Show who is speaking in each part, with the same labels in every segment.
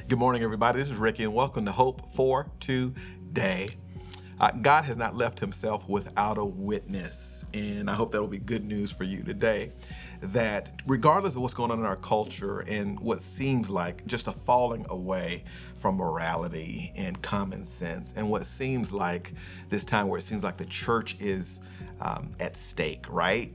Speaker 1: Good morning, everybody. This is Ricky, and welcome to Hope for Today. God has not left himself without a witness, and I hope that will be good news for you today, that regardless of what's going on in our culture and what seems like just a falling away from morality and common sense, and what seems like this time where it seems like the church is at stake, right?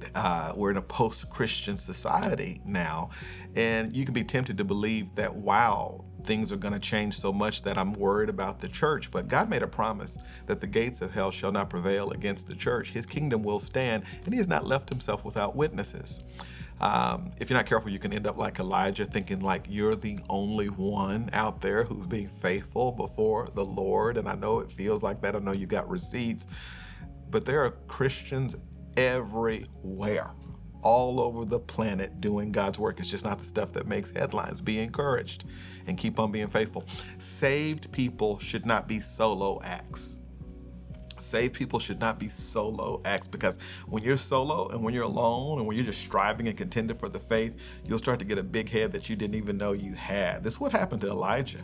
Speaker 1: We're in a post-Christian society now, and you can be tempted to believe that, wow, things are going to change so much that I'm worried about the church. But God made a promise that the gates of hell shall not prevail against the church. His kingdom will stand, and he has not left himself without witnesses. If you're not careful, you can end up like Elijah, thinking like you're the only one out there who's being faithful before the Lord. And I know it feels like that. I know you got receipts, but there are Christians everywhere, all over the planet doing God's work. It's just not the stuff that makes headlines. Be encouraged and keep on being faithful. Saved people should not be solo acts. Saved people should not be solo acts, because when you're solo and when you're alone and when you're just striving and contending for the faith, you'll start to get a big head that you didn't even know you had. This is what happened to Elijah.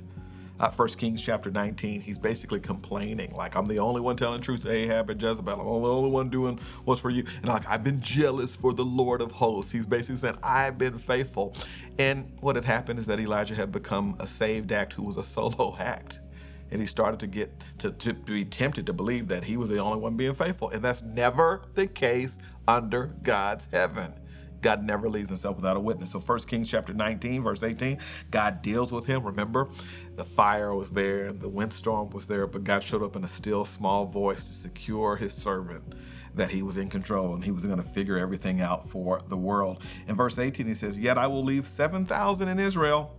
Speaker 1: 1 Kings chapter 19, he's basically complaining, like, I'm the only one telling truth to Ahab and Jezebel. I'm the only one doing what's for you. And like, I've been jealous for the Lord of hosts. He's basically saying, I've been faithful. And what had happened is that Elijah had become a saved act who was a solo act. And he started to get to be tempted to believe that he was the only one being faithful. And that's never the case under God's heaven. God never leaves himself without a witness. So 1 Kings chapter 19, verse 18, God deals with him. Remember, the fire was there and the windstorm was there, but God showed up in a still small voice to secure his servant that he was in control and he was going to figure everything out for the world. In verse 18, he says, yet I will leave 7,000 in Israel,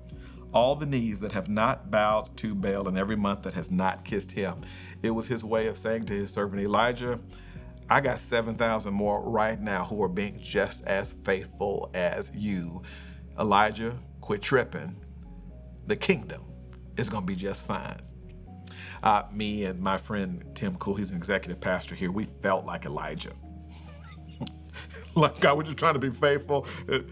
Speaker 1: all the knees that have not bowed to Baal and every month that has not kissed him. It was his way of saying to his servant Elijah, I got 7,000 more right now who are being just as faithful as you. Elijah, quit tripping. The kingdom is going to be just fine. Me and my friend Tim Cool, he's an executive pastor here, we felt like Elijah. Like God was just trying to be faithful. It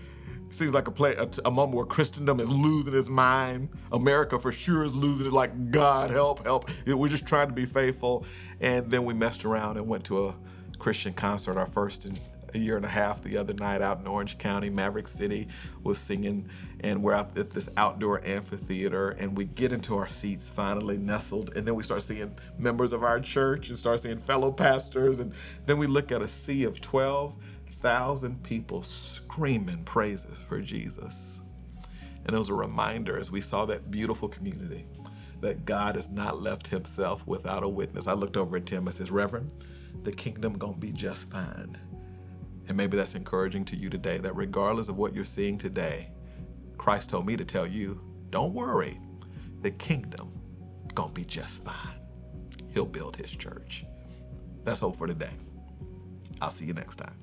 Speaker 1: seems like a moment where Christendom is losing its mind. America for sure is losing it, like, God, help. We're just trying to be faithful. And then we messed around and went to a Christian concert, our first in a year and a half, the other night out in Orange County. Maverick City was singing, and we're out at this outdoor amphitheater, and we get into our seats finally nestled, and then we start seeing members of our church and start seeing fellow pastors, and then we look at a sea of 12,000 people screaming praises for Jesus. And it was a reminder as we saw that beautiful community that God has not left himself without a witness. I looked over at Tim and says, Reverend, the kingdom gonna be just fine. And maybe that's encouraging to you today, that regardless of what you're seeing today, Christ told me to tell you, don't worry, the kingdom gonna be just fine. He'll build his church. That's hope for today. I'll see you next time.